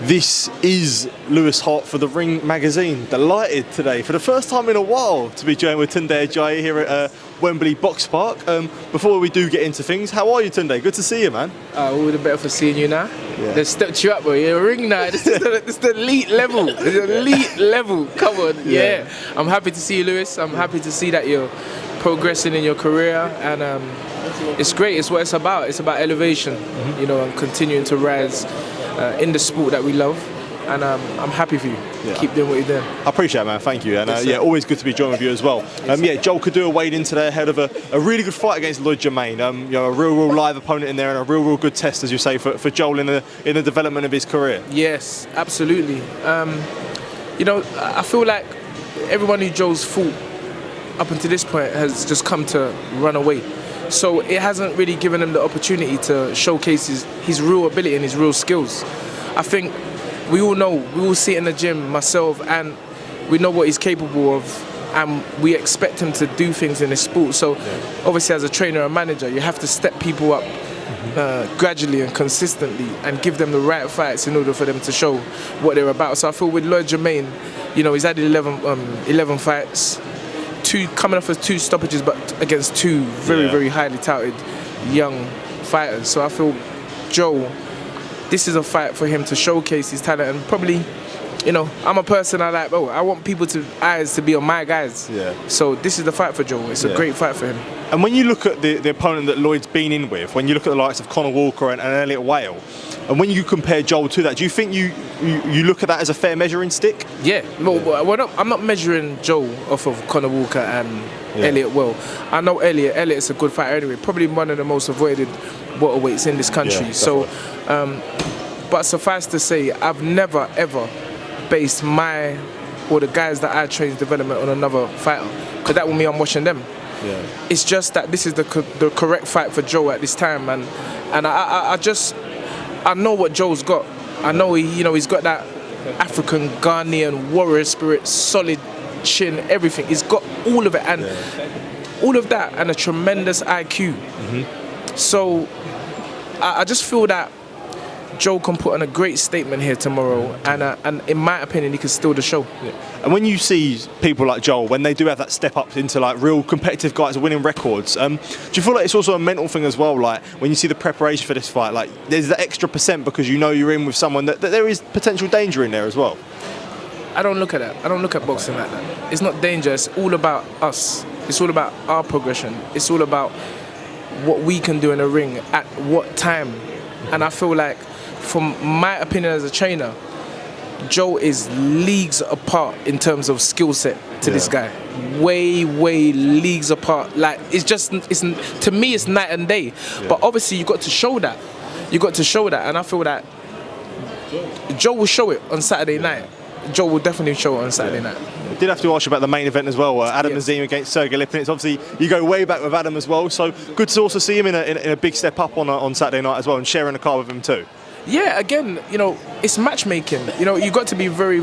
This is Lewis Hart for The Ring magazine. Delighted today, for the first time in a while, to be joined with Tunde Ajayi here at Wembley Box Park. Before we do get into things, how are you, Tunde? Good to see you, man. All the better for seeing you now. Yeah. They've stepped you up, bro. You're a ring now. This is the elite level. It's the elite level. Come on. Yeah. I'm happy to see you, Lewis. I'm happy to see that you're progressing in your career, and it's great. It's what it's about. It's about elevation, you know, and continuing to rise in the sport that we love. And I'm happy for you. Yeah. Keep doing what you're doing. I appreciate it, man. Thank you. And always good to be joined with you as well. Joel Kodua weighed in today ahead of a really good fight against Lloyd Germain. A real live opponent in there, and a real good test, as you say, for Joel in the development of his career. Yes, absolutely. I feel like everyone who Joel's fought up until this point has just come to run away. So it hasn't really given him the opportunity to showcase his real ability and his real skills. I think we all know, we all see it in the gym, myself, and we know what he's capable of, and we expect him to do things in this sport. So obviously, as a trainer and manager, you have to step people up gradually and consistently and give them the right fights in order for them to show what they're about. So I feel with Lloyd Germain, he's had 11 fights, coming off as 2 stoppages, but against 2 very highly touted young fighters. So I feel Joel, this is a fight for him to showcase his talent, and probably, I'm a person I want people's eyes to be on my guys. Yeah. So this is the fight for Joel. It's a great fight for him. And when you look at the opponent that Lloyd's been in with, when you look at the likes of Conor Walker and Elliot Whale, and when you compare Joel to that, do you think you look at that as a fair measuring stick? Yeah. Well, I'm not measuring Joel off of Conor Walker and Elliot Whale. I know Elliot's a good fighter anyway, probably one of the most avoided welterweights in this country. But suffice to say, I've never ever based the guys that I train's development on another fighter, because that would mean I'm watching them. Yeah. It's just that this is the correct fight for Joel at this time, and I know what Joel's got. I know he's got that African Ghanaian warrior spirit, solid chin, everything. He's got all of it, and all of that, and a tremendous IQ. So I just feel that Joel can put on a great statement here tomorrow, and in my opinion, he can steal the show. Yeah. And when you see people like Joel, when they do have that step up into like real competitive guys winning records, do you feel like it's also a mental thing as well? Like when you see the preparation for this fight, like there's that extra % because you're in with someone that there is potential danger in there as well. I don't look at that. I don't look at boxing like that. It's not danger. It's all about us. It's all about our progression. It's all about what we can do in the ring at what time. And I feel like, from my opinion as a trainer, Joe is leagues apart in terms of skill set to this guy. Way leagues apart. Like to me, it's night and day. Yeah. But obviously, you got to show that. And I feel that Joe will show it on Saturday night. Joe will definitely show it on Saturday night. I did have to ask you about the main event as well. Azim against Sergey Lipinets. Obviously, you go way back with Adam as well. So good to also see him in a big step up on Saturday night as well, and sharing the car with him too. Yeah, again, it's matchmaking. You got to be very,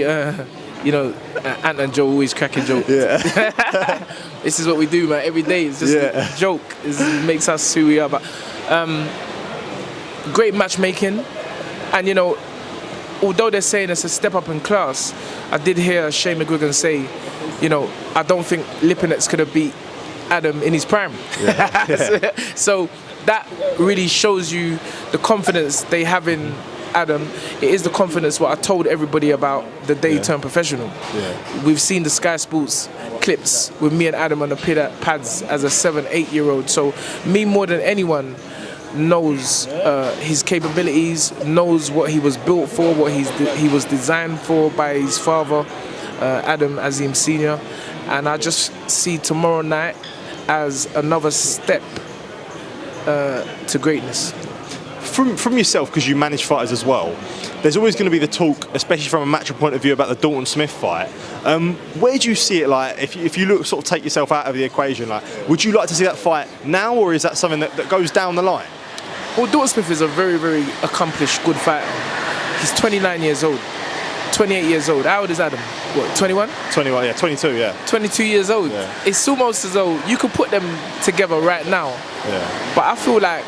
Ant and Joe always cracking jokes. Yeah. This is what we do, man. Every day it's just a joke. It makes us who we are. But great matchmaking, and although they're saying it's a step up in class, I did hear Shane McGuigan say, I don't think Lipinets could have beat Adam in his prime. Yeah. So that really shows you the confidence they have in Adam. It is the confidence what I told everybody about the day he turned professional. Yeah. We've seen the Sky Sports clips with me and Adam on the pads as a 7-8-year-old. So me more than anyone knows his capabilities, knows what he was built for, what he was designed for by his father, Adam Azim Sr. And I just see tomorrow night as another step to greatness. From yourself, because you manage fighters as well, there's always going to be the talk, especially from a matchup point of view, about the Dalton Smith fight. Where do you see it? Like, if you look, sort of take yourself out of the equation, like, would you like to see that fight now, or is that something that goes down the line? Well, Dalton Smith is a very accomplished, good fighter. He's 29 years old, 28 years old. How old is Adam? What, 21? 21, yeah, 22, yeah. 22 years old. Yeah. It's almost as though you could put them together right now. Yeah. But I feel like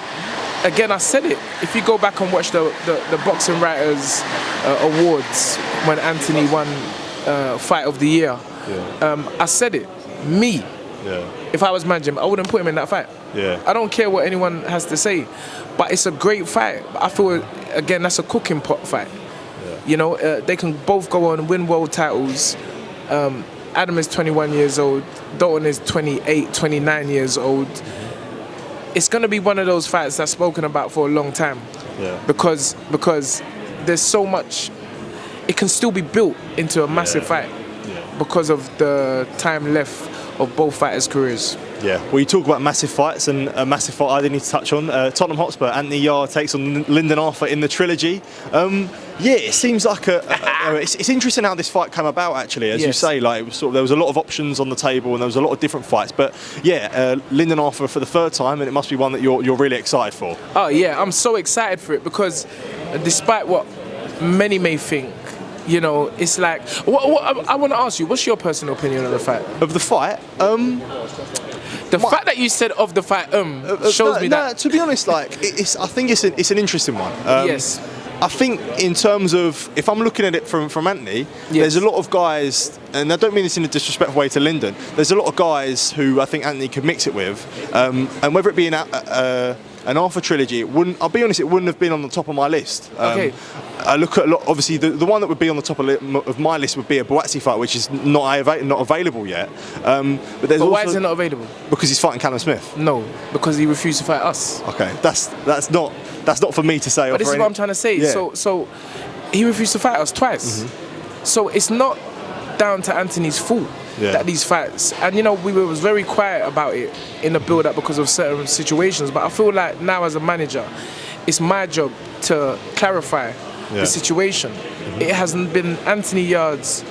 again, I said it. If you go back and watch the Boxing Writers Awards when Anthony won Fight of the Year, I said it. Me, if I was managing him, I wouldn't put him in that fight. I don't care what anyone has to say, but it's a great fight. I feel, again, that's a cooking pot fight. You know, they can both go on and win world titles. Adam is 21 years old. Dalton is 28, 29 years old. It's going to be one of those fights that's spoken about for a long time. Because there's so much. It can still be built into a massive fight because of the time left of both fighters' careers. Well, you talk about massive fights, and a massive fight I did need to touch on. Tottenham Hotspur, Anthony Yarde takes on Lyndon Arthur in the trilogy. It seems like it's interesting how this fight came about, actually. As you say, like, it was there was a lot of options on the table and there was a lot of different fights. But Lyndon Arthur for the third time, and it must be one that you're really excited for. Oh yeah, I'm so excited for it because despite what many may think, you know, it's like, what I want to ask you, what's your personal opinion on the fight? Of the fight? The fact that you said of the fight shows me that. To be honest, like, I think it's an interesting one. Yes. I think in terms of, if I'm looking at it from Anthony, there's a lot of guys, and I don't mean this in a disrespectful way to Lyndon, there's a lot of guys who I think Anthony could mix it with, and whether it be an Arthur trilogy, I'll be honest, it wouldn't have been on the top of my list. Okay. I look at a lot, obviously the one that would be on the top of my list would be a Buatsi fight, which is not available yet. But why is it not available? Because he's fighting Callum Smith. No, because he refused to fight us. Okay, that's not for me to say. But this is what I'm trying to say. Yeah. So he refused to fight us twice. So it's not down to Anthony's fault that these fights, and you know, we was very quiet about it in the build-up because of certain situations, but I feel like now as a manager it's my job to clarify the situation. It hasn't been Anthony Yarde's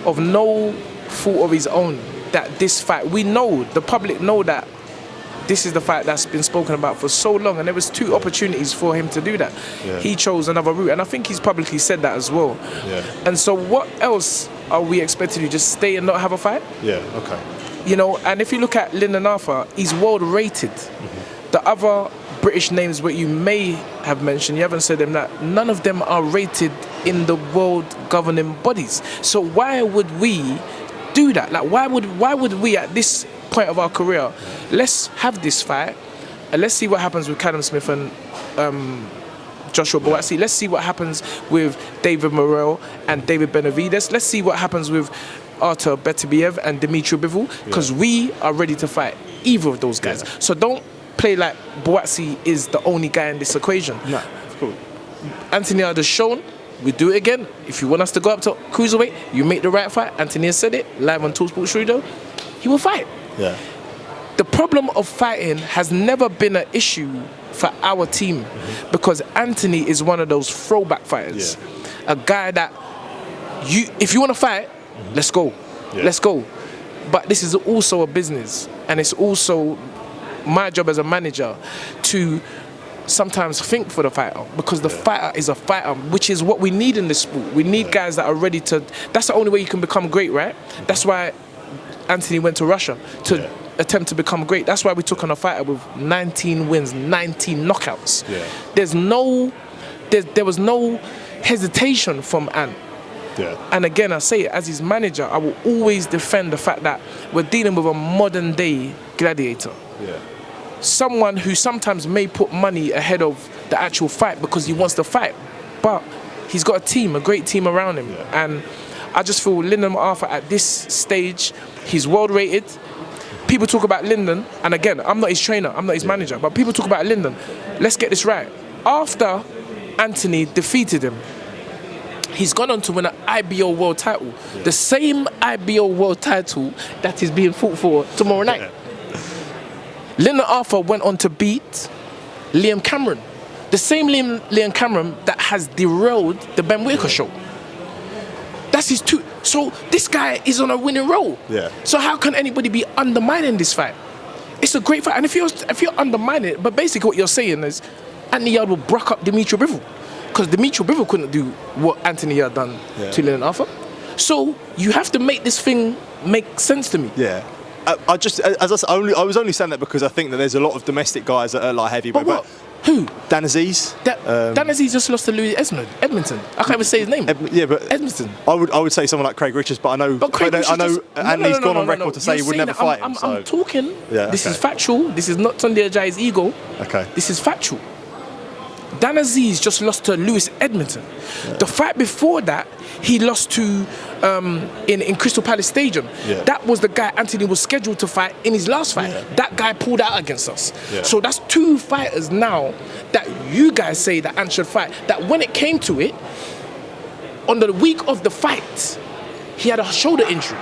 of no fault of his own that this fight, we know, the public know that this is the fight that's been spoken about for so long, and there was two opportunities for him to do that. He chose another route, and I think he's publicly said that as well. And so what else are we expected to just stay and not have a fight? Okay. You know, and if you look at Lyndon Arthur, he's world rated. The other British names what you may have mentioned, you haven't said them, that none of them are rated in the world governing bodies. So why would we do that? Like, why would we at this point of our career, let's have this fight and let's see what happens with Callum Smith and Joshua Buatsi. Let's see what happens with David Morrell and David Benavidez. Let's see what happens with Artur Beterbiev and Dimitri Bivol, because we are ready to fight either of those guys. So don't play like Buatsi is the only guy in this equation. No, cool. Anthony Yarde has shown, we do it again. If you want us to go up to cruiserweight, you make the right fight. Anthony has said it live on TalkSport Studio. He will fight. The problem of fighting has never been an issue for our team because Anthony is one of those throwback fighters. A guy that if you want to fight, let's go. Let's go. But this is also a business, and it's also my job as a manager to sometimes think for the fighter, because the fighter is a fighter, which is what we need in this sport. We need guys that are ready to, that's the only way you can become great, right? That's why Anthony went to Russia to attempt to become great. That's why we took on a fighter with 19 wins, 19 knockouts. There was no hesitation from Ant. And again, I say it, as his manager, I will always defend the fact that we're dealing with a modern day gladiator. Someone who sometimes may put money ahead of the actual fight because he wants to fight, but he's got a team, a great team around him. And I just feel Lyndon Arthur at this stage, he's world rated. People talk about Lyndon, and again, I'm not his trainer, I'm not his manager, but people talk about Lyndon. Let's get this right. After Anthony defeated him, he's gone on to win an IBO world title. The same IBO world title that is being fought for tomorrow night. Lyndon Arthur went on to beat Liam Cameron. The same Liam Cameron that has derailed the Ben Whitaker show. That's his two. So this guy is on a winning roll. So how can anybody be undermining this fight? It's a great fight. And if you're undermining it, but basically what you're saying is Anthony Yarde will bruck up Dimitri Bivol. Because Dimitri Bivol couldn't do what Anthony Yarde done to Lyndon Arthur. So you have to make this thing make sense to me. I was only saying that because I think that there's a lot of domestic guys that are like heavyweight. Who? Dan Aziz. Dan Aziz just lost to Louis Edmonton. I can't even say his name. Yeah, but Edmonton. I would say someone like Craig Richards, but I know Andy's gone on record to say he would never fight him. I'm talking. Yeah, this is factual. This is not Tunde Ajayi's ego. Okay. This is factual. Dan Aziz just lost to Louis Edmonton. Yeah. The fight before that, he lost to in Crystal Palace Stadium. Yeah. That was the guy Anthony was scheduled to fight in his last fight. Yeah. That guy pulled out against us. Yeah. So that's 2 fighters now that you guys say that Ant should fight. That when it came to it, on the week of the fight, he had a shoulder injury.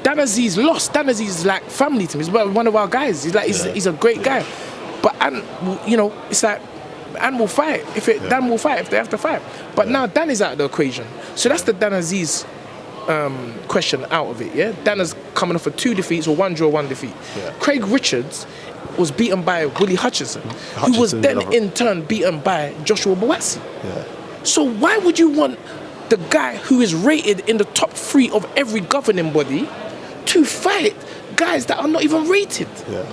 Dan Aziz lost. Dan Aziz is like family to me. He's one of our guys. He's a great guy. But it's like, Dan will fight Dan will fight if they have to fight. But now Dan is out of the equation. So that's the Dan Aziz question out of it. Yeah, Dan is coming off for 2 defeats or 1 draw, 1 defeat. Yeah. Craig Richards was beaten by Willie Hutchinson, who was then in turn beaten by Joshua Buatsi. Yeah. So why would you want the guy who is rated in the top 3 of every governing body to fight guys that are not even rated? Yeah.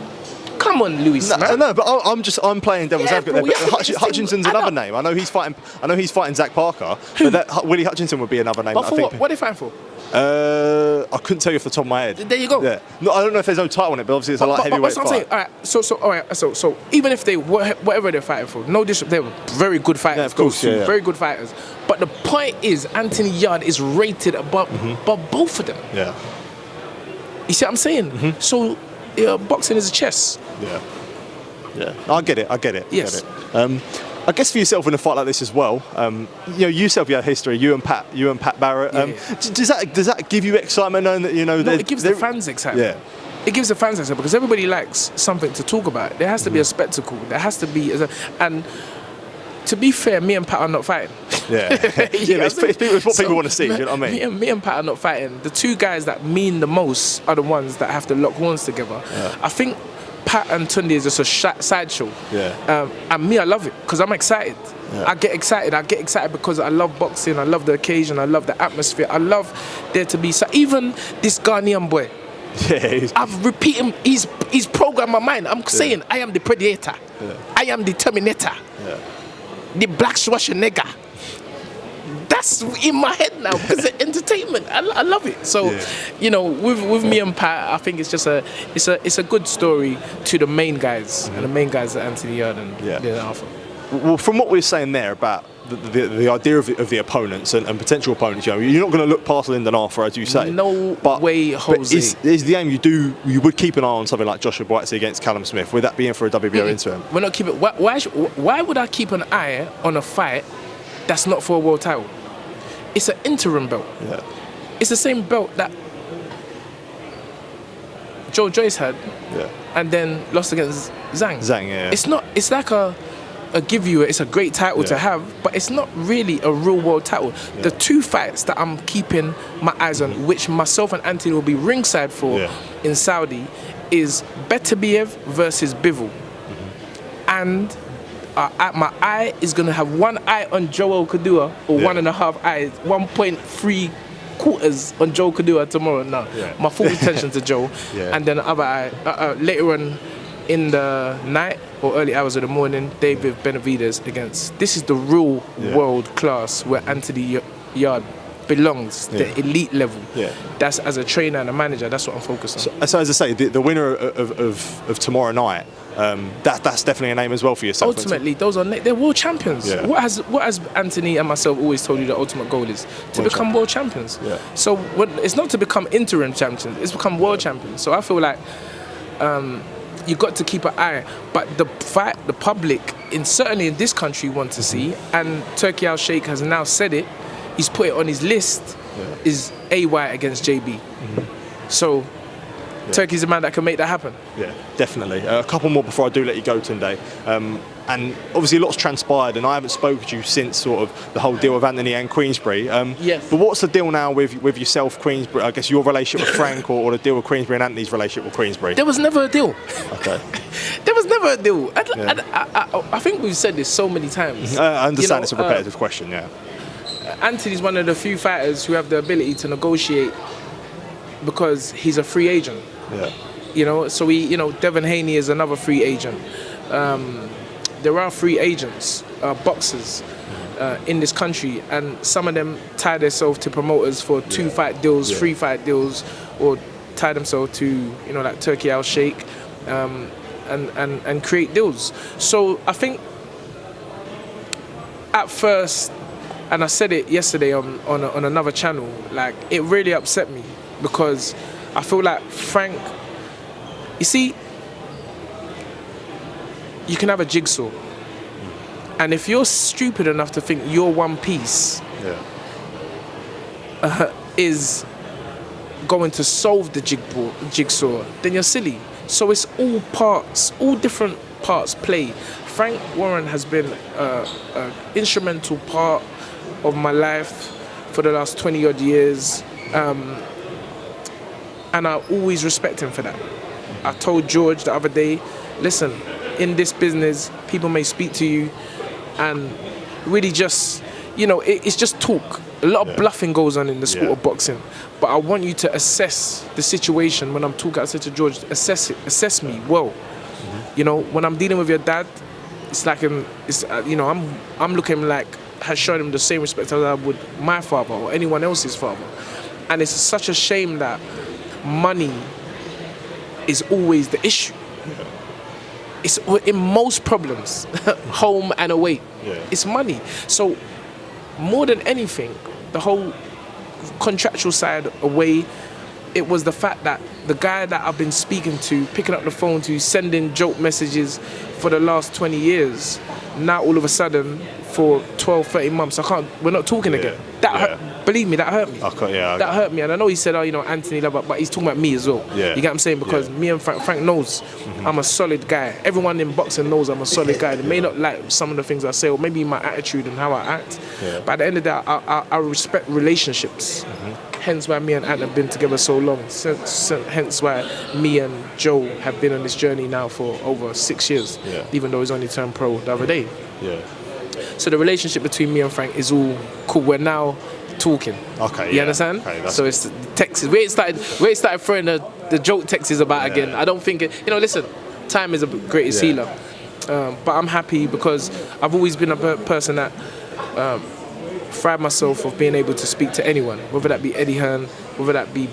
Come on, Louis. No, but I'm playing devil's advocate there. But Hutchinson's another name. I know he's fighting Zach Parker. Who? But Willie Hutchinson would be another name. But for what? What are they fighting for? I couldn't tell you off the top of my head. There you go. Yeah. No, I don't know if there's no title on it, but obviously it's a light heavyweight fight. All right. So even if they whatever they're fighting for, no disrespect, they're very good fighters. Yeah, of course, very good fighters. But the point is, Anthony Yarde is rated above both of them. Yeah. You see what I'm saying? So boxing is a chess. Yeah. Yeah. I get it. Yes. I guess for yourself in a fight like this as well, you yourself, you had history. You and Pat Barrett. Does that give you excitement knowing that No, it gives the fans excitement. Yeah. It gives the fans excitement because everybody likes something to talk about. There has to be a spectacle. There has to be, and to be fair, me and Pat are not fighting. Yeah, it's what people want to see. You know what I mean? Me and Pat are not fighting. The 2 guys that mean the most are the ones that have to lock horns together. Yeah. I think Pat and Tunde is just a sideshow. Yeah. And me, I love it because I'm excited. Yeah. I get excited because I love boxing. I love the occasion. I love the atmosphere. I love there to be even this Ghanaian boy. Yeah, I've repeated. He's programmed my mind. I'm saying I am the predator. Yeah. I am the Terminator. Yeah. The Black Schwarzenegger. That's in my head now because it's entertainment. I love it. So, with me and Pat, I think it's just it's a good story to the main guys, and the main guys are Anthony Yarde and Lyndon Arthur. Well, from what we were saying there about the idea of the opponents and potential opponents, you're not going to look past Lyndon Arthur, as you say. No way, Jose. But is the aim you would keep an eye on something like Joshua Buatsi against Callum Smith? Would that be in for a WBO interim? We're not keeping. Why would I keep an eye on a fight that's not for a world title? It's an interim belt. Yeah. It's the same belt that Joe Joyce had, and then lost against Zhang. Yeah. It's not. It's like a give you. It's a great title to have, but it's not really a real world title. Yeah. The 2 fights that I'm keeping my eyes on, which myself and Anthony will be ringside for in Saudi, is Beterbiev versus Bivol, and my eye is going to have 1 eye on Joel Kodua, or 1.5 eyes, 1.3 quarters on Joel Kodua tomorrow. No, my full attention to Joel, and then the other eye later on in the night or early hours of the morning, David Benavidez against. This is the real world class where Anthony Yarde belongs, the elite level. Yeah. That's, as a trainer and a manager, that's what I'm focused on. So as I say, the winner of tomorrow night, that's definitely a name as well for yourself. Ultimately, they're world champions. Yeah. What has Anthony and myself always told you the ultimate goal is? To become world champions. Yeah. So it's not to become interim champions, it's become world champions. So I feel like you've got to keep an eye. But the fight, the public, certainly in this country, want to see, and Turki Al-Sheikh has now said it, he's put it on his list, is AY against JB. So Turkey's a man that can make that happen. Yeah, definitely. A couple more before I do let you go, Tunde. And obviously a lot's transpired, and I haven't spoken to you since sort of the whole deal with Anthony and Queensberry. Yes. But what's the deal now with yourself, Queensberry? I guess your relationship with Frank, or the deal with Queensberry and Anthony's relationship with Queensberry? There was never a deal. Okay. There was never a deal. I think we've said this so many times. I understand it's a repetitive question, yeah. Anthony's one of the few fighters who have the ability to negotiate because he's a free agent. Yeah. So Devin Haney is another free agent. there are free agents, boxers in this country, and some of them tie themselves to promoters for 2-fight deals, 3-fight deals, or tie themselves to, like Turkey Al Sheikh, and create deals. So I think at first, and I said it yesterday on another channel, like, it really upset me, because I feel like Frank, you see, you can have a jigsaw, and if you're stupid enough to think your one piece is going to solve the jigsaw, then you're silly. So it's all different parts play. Frank Warren has been an instrumental part of my life for the last 20 odd years, and I always respect him for that. I told George the other day, listen, in this business, people may speak to you and really just, it's just talk. A lot of bluffing goes on in the sport of boxing, but I want you to assess the situation. When I'm talking, I said to George, assess me well. When I'm dealing with your dad, it's like I'm looking like, has shown him the same respect as I would my father or anyone else's father. And it's such a shame that money is always the issue. It's in most problems, home and away. It's money. So more than anything, the whole contractual side away, it was the fact that the guy that I've been speaking to, picking up the phone to, sending joke messages for the last 20 years, now all of a sudden for 12, 13 months, we're not talking again. Believe me, that hurt me. That hurt me. And I know he said, Anthony, but he's talking about me as well. You get what I'm saying? Because me and Frank knows I'm a solid guy. Everyone in boxing knows I'm a solid guy. They may not like some of the things I say, or maybe my attitude and how I act. But at the end of the day, I respect relationships. Hence why me and Ant have been together so long. Hence why me and Joe have been on this journey now for over 6 years, even though he's only turned pro the other day. So the relationship between me and Frank is all cool. We're now talking. You understand? So it's the texts. We ain't started throwing the joke texts about again. I don't think listen, time is a greatest healer. But I'm happy because I've always been a person that pride myself of being able to speak to anyone, whether that be Eddie Hearn, whether that be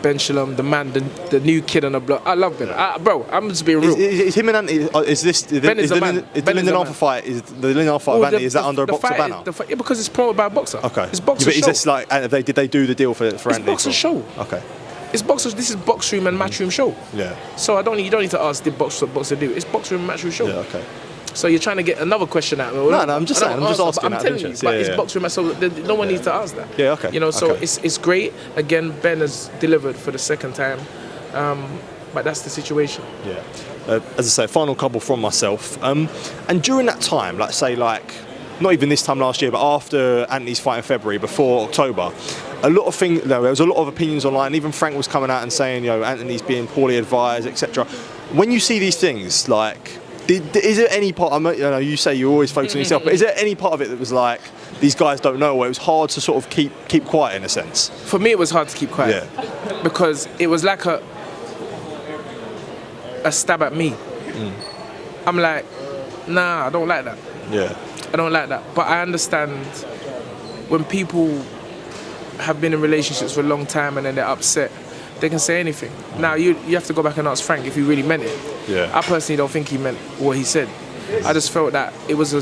Ben Shalom, the man, the new kid on the block. I love Ben. Bro, I'm just being real. Is him and Anthony, is the Lyndon Arthur fight, is the Lyndon Arthur fight of Anthony, is that under a boxer banner? Because it's promoted by a boxer. It's boxer but show. is this like, did they do the deal for Anthony? It's boxer show. It's boxers. This is box room and match room show. So you don't need to ask the boxer do. It's box room and match room show. So you're trying to get another question out. No, I'm just saying. I'm just asking. I'm telling you, but it's box room, so no one needs to ask that. So it's great. Again, Ben has delivered for the second time, but that's the situation. As I say, final couple from myself. And during that time, not even this time last year, but after Anthony's fight in February, before October, there was a lot of opinions online. Even Frank was coming out and saying, Anthony's being poorly advised, etc. When you see these things, is there any part? You say you always focus on yourself, but is there any part of it that was like these guys don't know, where it was hard to sort of keep quiet in a sense? For me, it was hard to keep quiet because it was like a stab at me. I'm like, nah, I don't like that. I don't like that. But I understand when people have been in relationships for a long time and then they're upset, they can say anything. Now you have to go back and ask Frank if he really meant it. I personally don't think he meant what he said. I just felt that it was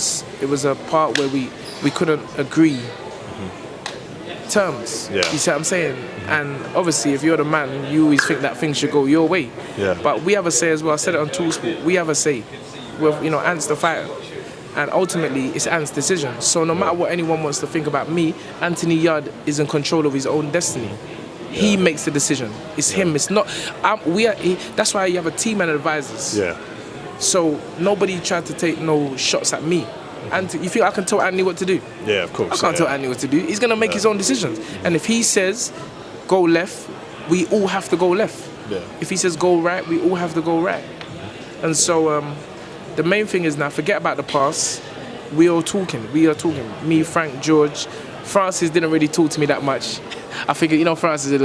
a part where we couldn't agree terms. You see what I'm saying? And obviously, if you're the man, you always think that things should go your way. But we have a say as well. I said it on Talksport. We have a say. Ant's the fighter. And ultimately, it's Ant's decision. So no matter what anyone wants to think about me, Anthony Yarde is in control of his own destiny. He makes the decision. It's him. It's not. That's why you have a team and advisors. So nobody tried to take no shots at me. And you think I can tell Anthony what to do? Of course. I can't tell Anthony what to do. He's gonna make his own decisions. And if he says go left, we all have to go left. If he says go right, we all have to go right. And so the main thing is now forget about the past. We are talking. Me, Frank, George. Francis didn't really talk to me that much. I figured, Francis is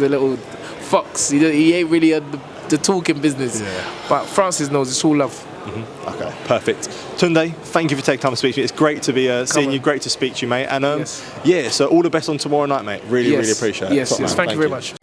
a little fox. He ain't really the talking business. But Francis knows it's all love. Okay, perfect. Tunde, thank you for taking time to speak to me. It's great to be seeing you. Great to speak to you, mate. And Yes. so all the best on tomorrow night, mate. Really, really appreciate it. Yes, Top man. thank you very much.